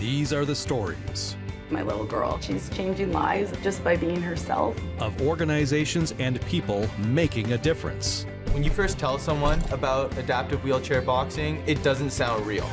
These are the stories My little girl, she's changing lives just by being herself. of organizations and people making a difference. When you first tell someone about adaptive wheelchair boxing, it doesn't sound real.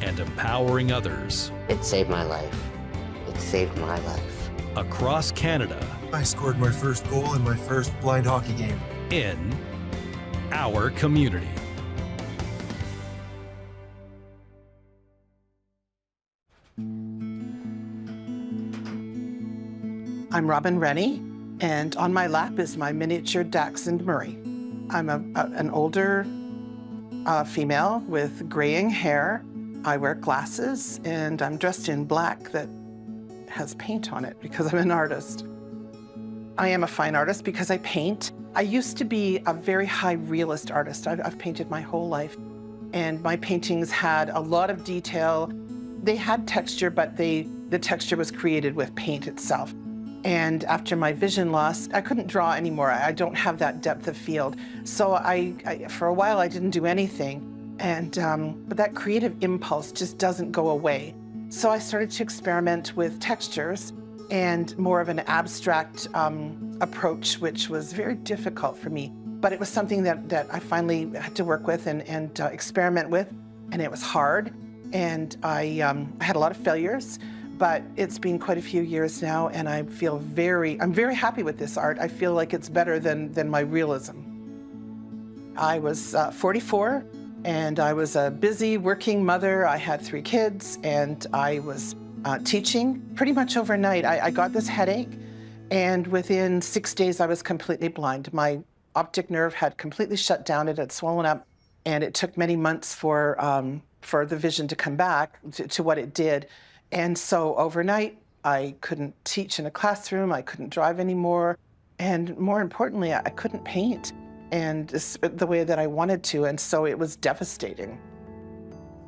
And empowering others It saved my life. It saved my life. across Canada I scored my first goal in my first blind hockey game. in our community. I'm Robyn Rennie, and on my lap is my miniature Dachshund Murray. I'm an older female with graying hair. I wear glasses, and I'm dressed in black that has paint on it because I'm an artist. I am a fine artist because I paint. I used to be a very high realist artist. I've painted my whole life, and my paintings had a lot of detail. They had texture, but the texture was created with paint itself. And after my vision loss, I couldn't draw anymore. I don't have that depth of field. So for a while, I didn't do anything. And but that creative impulse just doesn't go away. So I started to experiment with textures and more of an abstract approach, which was very difficult for me. But it was something that I finally had to work with and experiment with, and it was hard. And I had a lot of failures. But it's been quite a few years now, and I'm very happy with this art. I feel like it's better than my realism. I was 44, and I was a busy working mother. I had 3 kids, and I was teaching pretty much overnight. I got this headache, and within 6 days, I was completely blind. My optic nerve had completely shut down. It had swollen up, and it took many months for the vision to come back to what it did. And so overnight, I couldn't teach in a classroom, I couldn't drive anymore, and more importantly, I couldn't paint and the way that I wanted to, and so it was devastating.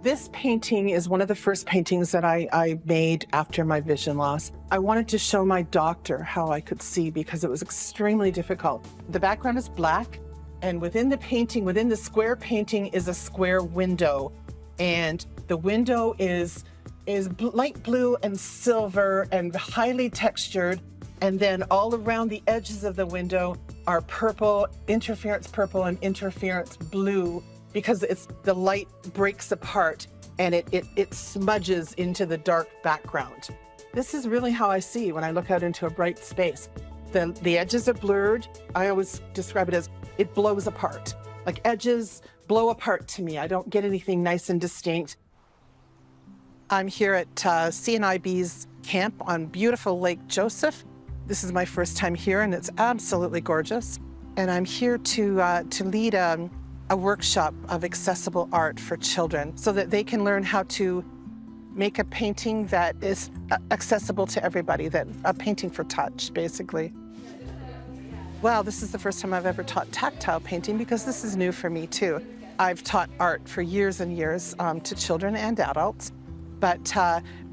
This painting is one of the first paintings that I made after my vision loss. I wanted to show my doctor how I could see because it was extremely difficult. The background is black, and within the painting, within the square painting, is a square window, and the window is light blue and silver and highly textured, and then all around the edges of the window are purple, interference purple and interference blue, because the light breaks apart and it smudges into the dark background. This is really how I see when I look out into a bright space. The edges are blurred. I always describe it as it blows apart. Like edges blow apart to me. I don't get anything nice and distinct. I'm here at CNIB's camp on beautiful Lake Joseph. This is my first time here, and it's absolutely gorgeous. And I'm here to lead a workshop of accessible art for children so that they can learn how to make a painting that is accessible to everybody, a painting for touch, basically. Well, this is the first time I've ever taught tactile painting because this is new for me, too. I've taught art for years and years to children and adults. But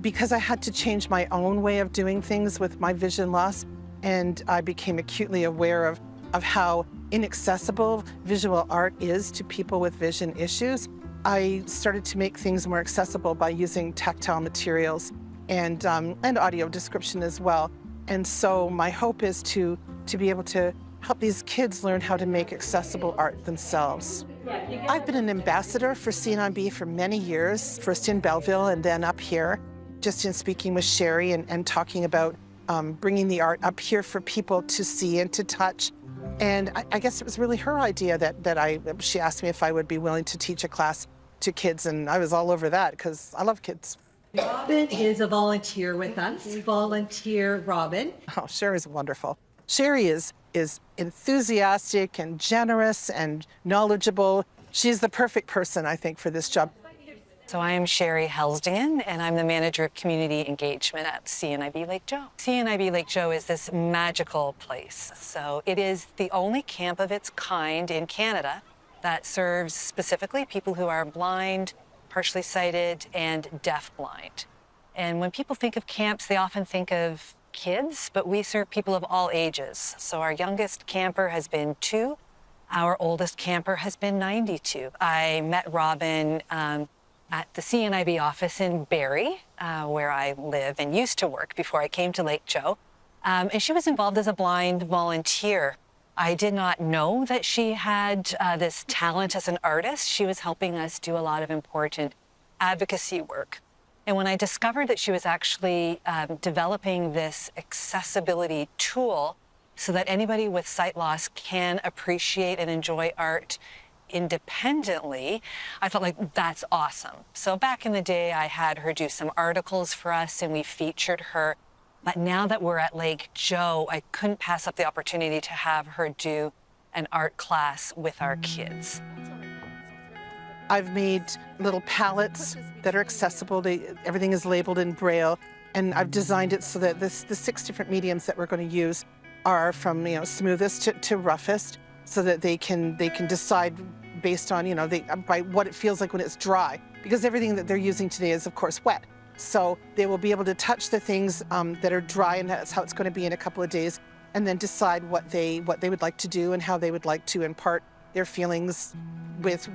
because I had to change my own way of doing things with my vision loss, and I became acutely aware of how inaccessible visual art is to people with vision issues, I started to make things more accessible by using tactile materials and audio description as well. And so my hope is to be able to help these kids learn how to make accessible art themselves. I've been an ambassador for CNIB for many years, first in Belleville and then up here, just in speaking with Sherry and talking about bringing the art up here for people to see and to touch. And I guess it was really her idea she asked me if I would be willing to teach a class to kids, and I was all over that because I love kids. Robyn is a volunteer with us. Volunteer Robyn. Oh, Sherry's wonderful. Sherry is enthusiastic and generous and knowledgeable. She's the perfect person, I think, for this job. So I am Sherry Helsdingen, and I'm the manager of community engagement at CNIB Lake Joe. CNIB Lake Joe is this magical place. So it is the only camp of its kind in Canada that serves specifically people who are blind, partially sighted, and deafblind. And when people think of camps, they often think of kids, but we serve people of all ages. So our youngest camper has been 2. Our oldest camper has been 92. I met Robyn at the CNIB office in Barrie, where I live and used to work before I came to Lake Joe. And she was involved as a blind volunteer. I did not know that she had this talent as an artist. She was helping us do a lot of important advocacy work. And when I discovered that she was actually developing this accessibility tool so that anybody with sight loss can appreciate and enjoy art independently, I felt like that's awesome. So back in the day, I had her do some articles for us and we featured her. But now that we're at Lake Joe, I couldn't pass up the opportunity to have her do an art class with our kids. I've made little palettes that are accessible. Everything is labeled in Braille, and I've designed it so that the 6 different mediums that we're going to use are from smoothest to roughest, so that they can decide based on by what it feels like when it's dry. Because everything that they're using today is of course wet, so they will be able to touch the things that are dry, and that's how it's going to be in a couple of days, and then decide what they would like to do and how they would like to impart their feelings with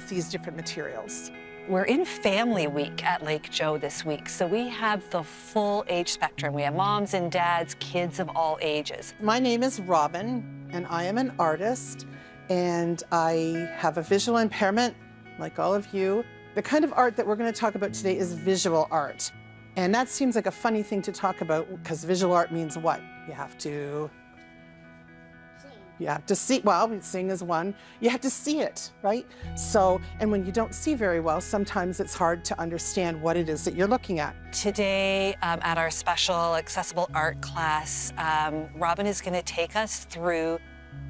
these different materials. We're in Family Week at Lake Joe this week, so we have the full age spectrum. We have moms and dads, kids of all ages. My name is Robyn, and I am an artist, and I have a visual impairment, like all of you. The kind of art that we're going to talk about today is visual art. And that seems like a funny thing to talk about, because visual art means what? You have to see, well, sing is one. You have to see it, right? So, and when you don't see very well, sometimes it's hard to understand what it is that you're looking at. Today, at our special accessible art class, Robyn is going to take us through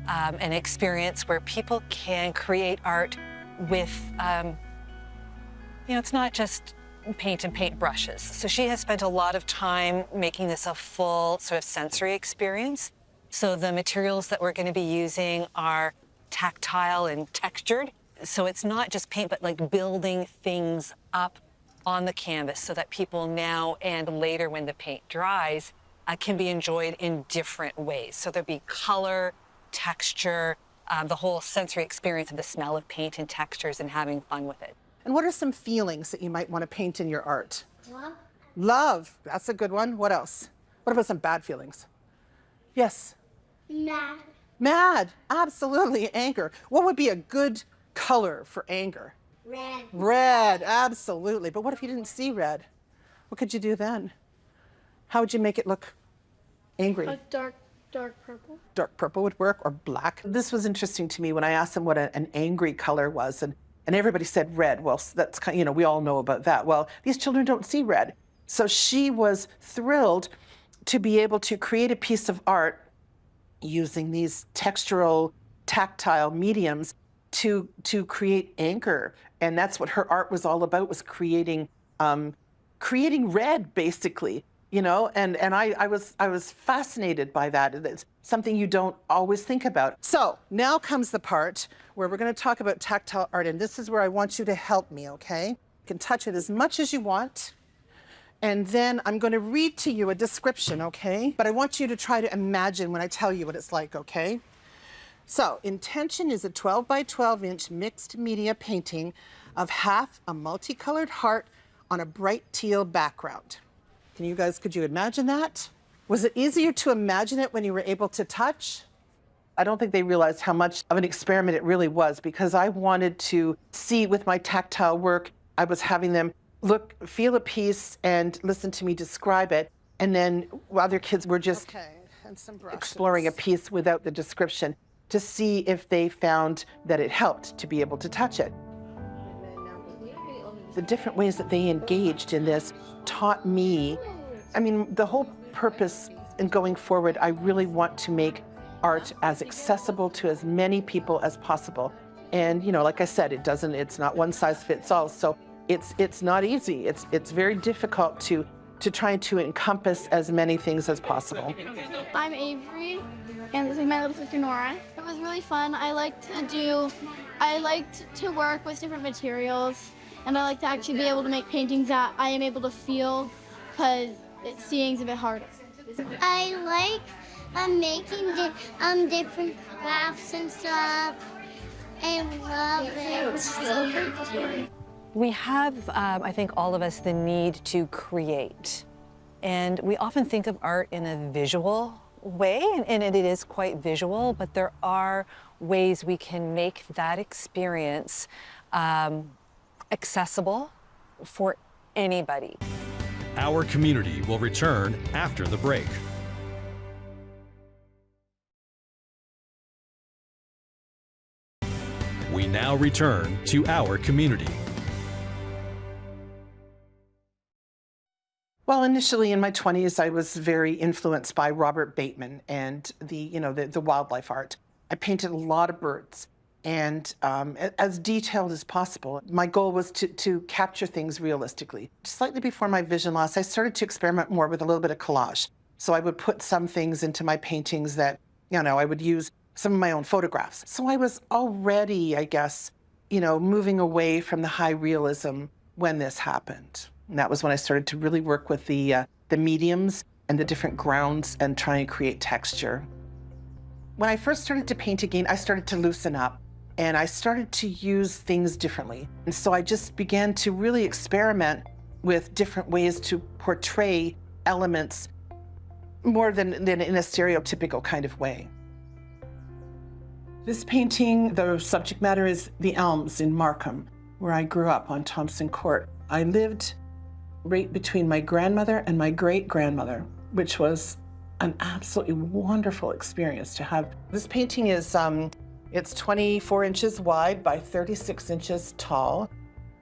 an experience where people can create art with, it's not just paint and paint brushes. So she has spent a lot of time making this a full sort of sensory experience. So the materials that we're going to be using are tactile and textured. So it's not just paint, but like building things up on the canvas so that people now and later when the paint dries can be enjoyed in different ways. So there'll be color, texture, the whole sensory experience of the smell of paint and textures and having fun with it. And what are some feelings that you might want to paint in your art? Love. Love, that's a good one. What else? What about some bad feelings? Yes? Mad. Mad, absolutely. Anger. What would be a good color for anger? Red. Red, absolutely. But what if you didn't see red? What could you do then? How would you make it look angry? A dark purple. Dark purple would work, or black. This was interesting to me when I asked them what an angry color was, and everybody said red. Well, that's kind of, we all know about that. Well, these children don't see red. So she was thrilled to be able to create a piece of art using these textural, tactile mediums to create anger. And that's what her art was all about, was creating red, basically. And I was fascinated by that. It's something you don't always think about. So now comes the part where we're going to talk about tactile art, and this is where I want you to help me, okay? You can touch it as much as you want, and then I'm going to read to you a description, okay? But I want you to try to imagine when I tell you what it's like, okay? So, Intention is a 12 by 12 inch mixed media painting of half a multicolored heart on a bright teal background. Could you imagine that? Was it easier to imagine it when you were able to touch? I don't think they realized how much of an experiment it really was, because I wanted to see with my tactile work, I was having them feel a piece and listen to me describe it. And then other kids were just exploring a piece without the description to see if they found that it helped to be able to touch it. The different ways that they engaged in this taught me, the whole purpose in going forward, I really want to make art as accessible to as many people as possible. And like I said, it's not one size fits all. So it's not easy. It's very difficult to try to encompass as many things as possible. I'm Avery, and this is my little sister Nora. It was really fun. I liked to work with different materials, and I like to actually be able to make paintings that I am able to feel, because seeing's a bit harder. I like making different crafts and stuff. I love it. We have, I think all of us, the need to create. And we often think of art in a visual way, and it is quite visual, but there are ways we can make that experience accessible for anybody. Our Community will return after the break. We now return to Our Community. Well, initially in my 20s, I was very influenced by Robert Bateman and the wildlife art. I painted a lot of birds, and as detailed as possible. My goal was to capture things realistically. Slightly before my vision loss, I started to experiment more with a little bit of collage. So I would put some things into my paintings that, I would use some of my own photographs. So I was already, I guess, moving away from the high realism when this happened. And that was when I started to really work with the mediums and the different grounds and try and create texture. When I first started to paint again, I started to loosen up and I started to use things differently. And so I just began to really experiment with different ways to portray elements more than in a stereotypical kind of way. This painting, the subject matter is the elms in Markham, where I grew up on Thompson Court. I lived right between my grandmother and my great-grandmother, which was an absolutely wonderful experience to have. This painting is, it's 24 inches wide by 36 inches tall.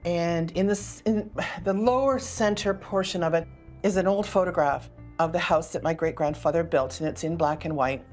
And in the lower center portion of it is an old photograph of the house that my great-grandfather built, and it's in black and white.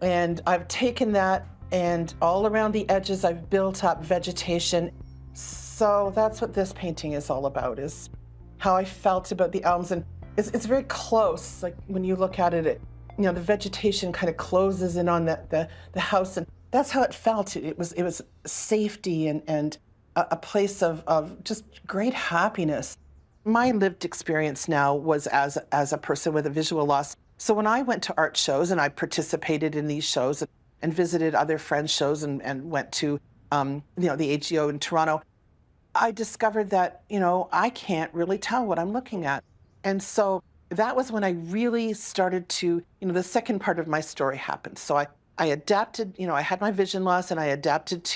And I've taken that, and all around the edges, I've built up vegetation. So that's what this painting is all about, is how I felt about the elms. And it's very close. Like when you look at it, the vegetation kind of closes in on the house. And that's how it felt. It was safety and a place of just great happiness. My lived experience now was as a person with a visual loss. So when I went to art shows and I participated in these shows and visited other friends' shows and went to the AGO in Toronto, I discovered that, I can't really tell what I'm looking at. And so that was when I really started to, the second part of my story happened. So I adapted, I had my vision loss and I adapted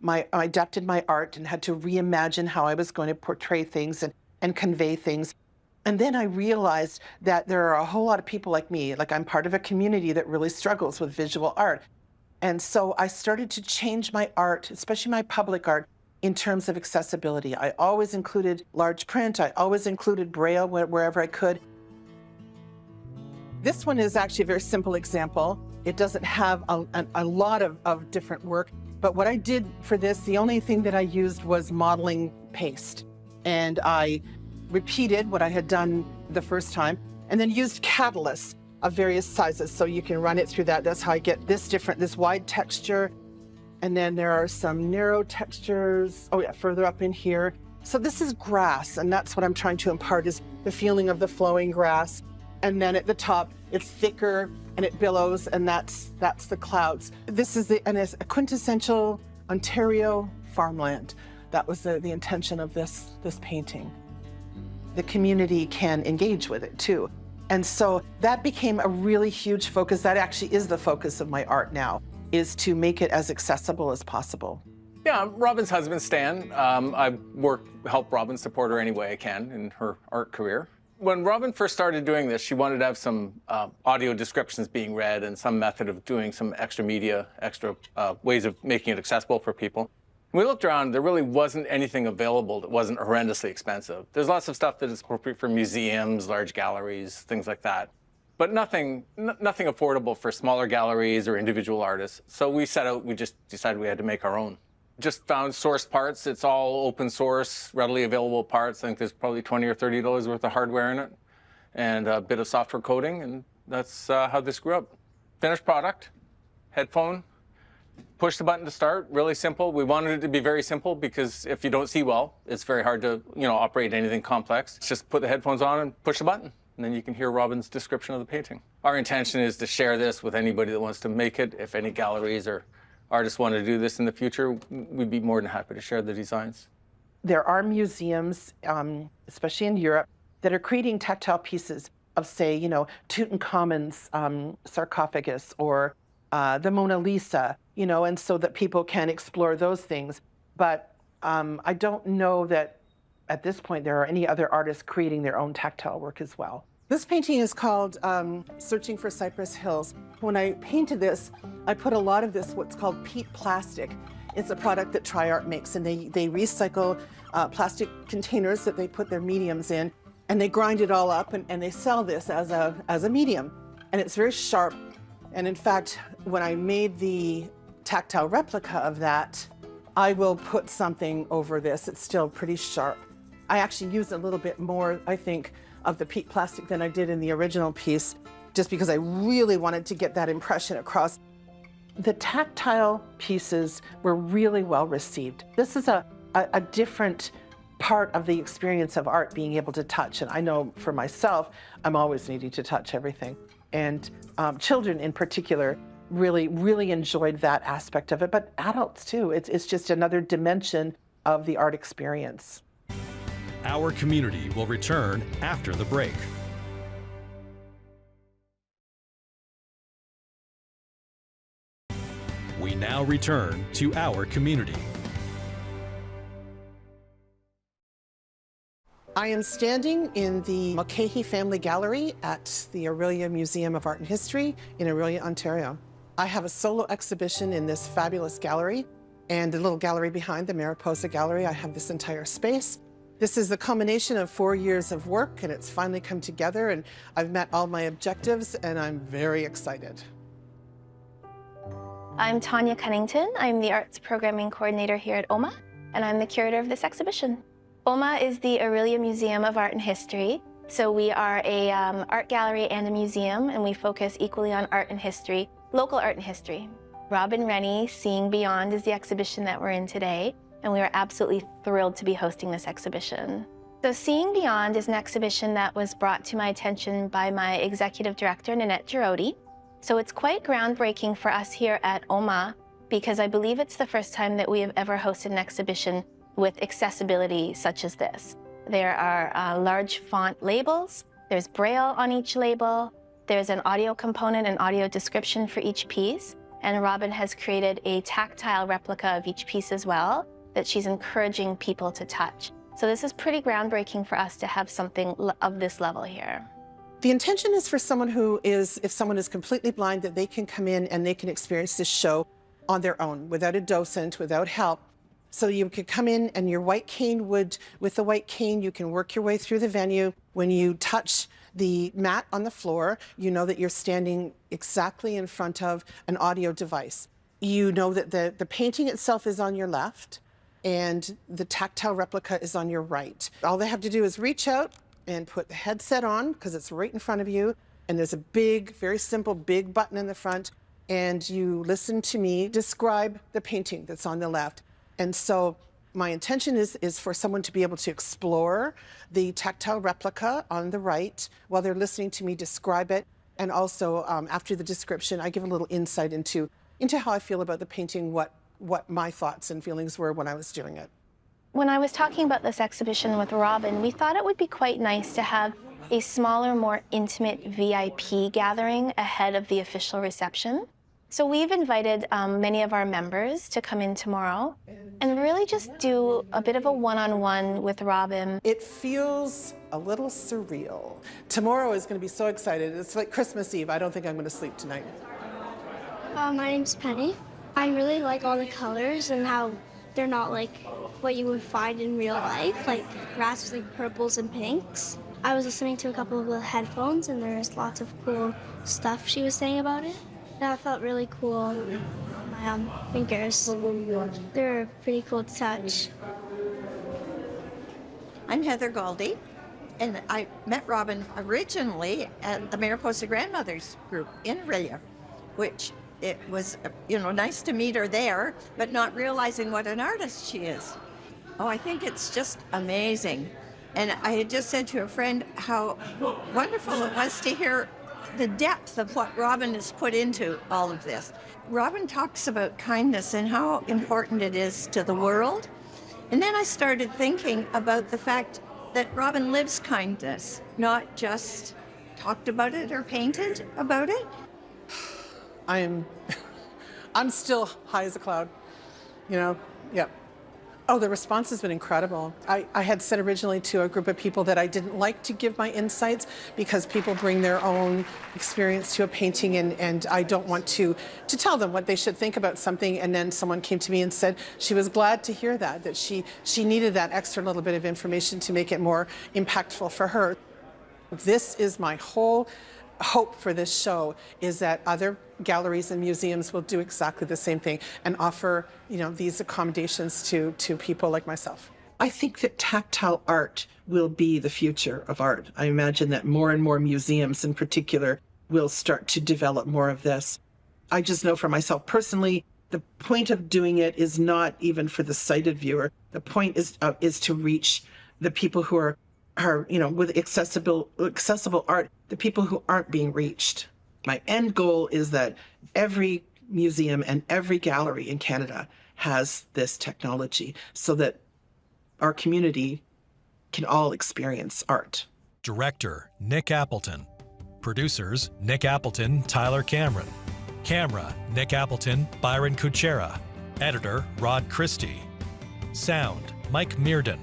my art and had to reimagine how I was going to portray things and convey things. And then I realized that there are a whole lot of people like me, like I'm part of a community that really struggles with visual art. And so I started to change my art, especially my public art, in terms of accessibility. I always included large print. I always included Braille wherever I could. This one is actually a very simple example. It doesn't have a lot of different work, but what I did for this, the only thing that I used was modeling paste. And I repeated what I had done the first time, and then used catalysts of various sizes. So you can run it through that. That's how I get this wide texture. And then there are some narrow textures, further up in here. So this is grass, and that's what I'm trying to impart, is the feeling of the flowing grass. And then at the top, it's thicker and it billows, and that's the clouds. This is a quintessential Ontario farmland. That was the intention of this painting. The community can engage with it too. And so that became a really huge focus. That actually is the focus of my art now, is to make it as accessible as possible. Yeah, I'm Robyn's husband, Stan. I help Robyn, support her any way I can in her art career. When Robyn first started doing this, she wanted to have some audio descriptions being read and some method of doing some extra media, extra ways of making it accessible for people. When we looked around, there really wasn't anything available that wasn't horrendously expensive. There's lots of stuff that is appropriate for museums, large galleries, things like that. But nothing affordable for smaller galleries or individual artists. So we just decided we had to make our own. Just found sourced parts. It's all open source, readily available parts. I think there's probably $20 or $30 worth of hardware in it and a bit of software coding, and that's how this grew up. Finished product, headphone, push the button to start, really simple. We wanted it to be very simple because if you don't see well, it's very hard to operate anything complex. Just put the headphones on and push the button, and then you can hear Robyn's description of the painting. Our intention is to share this with anybody that wants to make it. If any galleries or artists want to do this in the future, we'd be more than happy to share the designs. There are museums, especially in Europe, that are creating tactile pieces of, say, Tutankhamun's sarcophagus or the Mona Lisa, and so that people can explore those things. But I don't know that at this point there are any other artists creating their own tactile work as well. This painting is called Searching for Cypress Hills. When I painted this, I put a lot of this, what's called peat plastic. It's a product that Tri-Art makes, and they recycle plastic containers that they put their mediums in, and they grind it all up, and they sell this as a medium. And it's very sharp. And in fact, when I made the tactile replica of that, I will put something over this. It's still pretty sharp. I actually used a little bit more, I think, of the peat plastic than I did in the original piece, just because I really wanted to get that impression across. The tactile pieces were really well received. This is a different part of the experience of art, being able to touch. And I know for myself, I'm always needing to touch everything. And children in particular really, really enjoyed that aspect of it, but adults too. It's just another dimension of the art experience. Our Community will return after the break. We now return to Our Community. I am standing in the Mulcahy Family Gallery at the Orillia Museum of Art and History in Orillia, Ontario. I have a solo exhibition in this fabulous gallery, and the little gallery behind, the Mariposa Gallery, I have this entire space. This is the culmination of 4 years of work, and it's finally come together, and I've met all my objectives, and I'm very excited. I'm Tanya Cunnington. I'm the Arts Programming Coordinator here at OMA, and I'm the curator of this exhibition. OMA is the Orillia Museum of Art and History. So we are a art gallery and a museum, and we focus equally on art and history, local art and history. Robyn Rennie, Seeing Beyond, is the exhibition that we're in today, and we are absolutely thrilled to be hosting this exhibition. So Seeing Beyond is an exhibition that was brought to my attention by my executive director, Nanette Girodi. So it's quite groundbreaking for us here at OMA, because I believe it's the first time that we have ever hosted an exhibition with accessibility such as this. There are large font labels, there's Braille on each label, there's an audio component and audio description for each piece, and Robyn has created a tactile replica of each piece as well that she's encouraging people to touch. So this is pretty groundbreaking for us to have something of this level here. The intention is for someone who is, if someone is completely blind, that they can come in and they can experience this show on their own, without a docent, without help. So you could come in and your white cane would, with the white cane, you can work your way through the venue. When you touch the mat on the floor, you know that you're standing exactly in front of an audio device. You know that the painting itself is on your left and the tactile replica is on your right. All they have to do is reach out and put the headset on, because it's right in front of you, and there's a big, very simple, big button in the front, and you listen to me describe the painting that's on the left. And so my intention is for someone to be able to explore the tactile replica on the right while they're listening to me describe it. And also after the description, I give a little insight into how I feel about the painting, what my thoughts and feelings were when I was doing it. When I was talking about this exhibition with Robyn, we thought it would be quite nice to have a smaller, more intimate VIP gathering ahead of the official reception. So we've invited many of our members to come in tomorrow and really just do a bit of a one-on-one with Robyn. It feels a little surreal. Tomorrow is going to be so excited. It's like Christmas Eve. I don't think I'm going to sleep tonight. My name's Penny. I really like all the colors and how they're not like what you would find in real life, like grass with like purples and pinks. I was listening to a couple of the headphones and there's lots of cool stuff she was saying about it. That felt really cool. My fingers, they're pretty cool to touch. I'm Heather Galdi, and I met Robyn originally at the Mariposa Grandmothers group in Orillia, which it was, nice to meet her there, but not realizing what an artist she is. Oh, I think it's just amazing. And I had just said to a friend how wonderful it was to hear the depth of what Robyn has put into all of this. Robyn talks about kindness and how important it is to the world And then I started thinking about the fact that Robyn lives kindness, not just talked about it or painted about it. I'm still high as a cloud, you know, yeah. Oh, the response has been incredible. I had said originally to a group of people that I didn't like to give my insights because people bring their own experience to a painting, and I don't want to tell them what they should think about something. And then someone came to me and said she was glad to hear that she needed that extra little bit of information to make it more impactful for her. This is my whole hope for this show, is that other galleries and museums will do exactly the same thing and offer, you know, these accommodations to people like myself. I think that tactile art will be the future of art. I imagine that more and more museums in particular will start to develop more of this. I just know for myself personally, the point of doing it is not even for the sighted viewer. The point is to reach the people who are you know, with accessible art, the people who aren't being reached. My end goal is that every museum and every gallery in Canada has this technology so that our community can all experience art. Director, Nick Appleton. Producers, Nick Appleton, Tyler Cameron. Camera, Nick Appleton, Byron Kuchera. Editor, Rod Christie. Sound, Mike Mearden.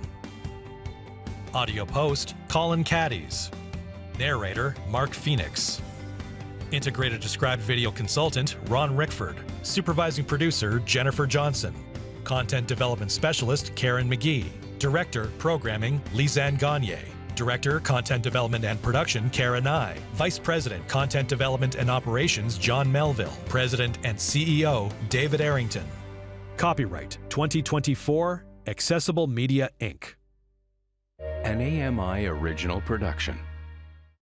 Audio post, Colin Caddies. Narrator, Mark Phoenix. Integrated Described Video Consultant, Ron Rickford. Supervising Producer, Jennifer Johnson. Content Development Specialist, Karen McGee. Director, Programming, Lisanne Gagne. Director, Content Development and Production, Kara Nye. Vice President, Content Development and Operations, John Melville. President and CEO, David Arrington. Copyright 2024, Accessible Media, Inc. An AMI original production.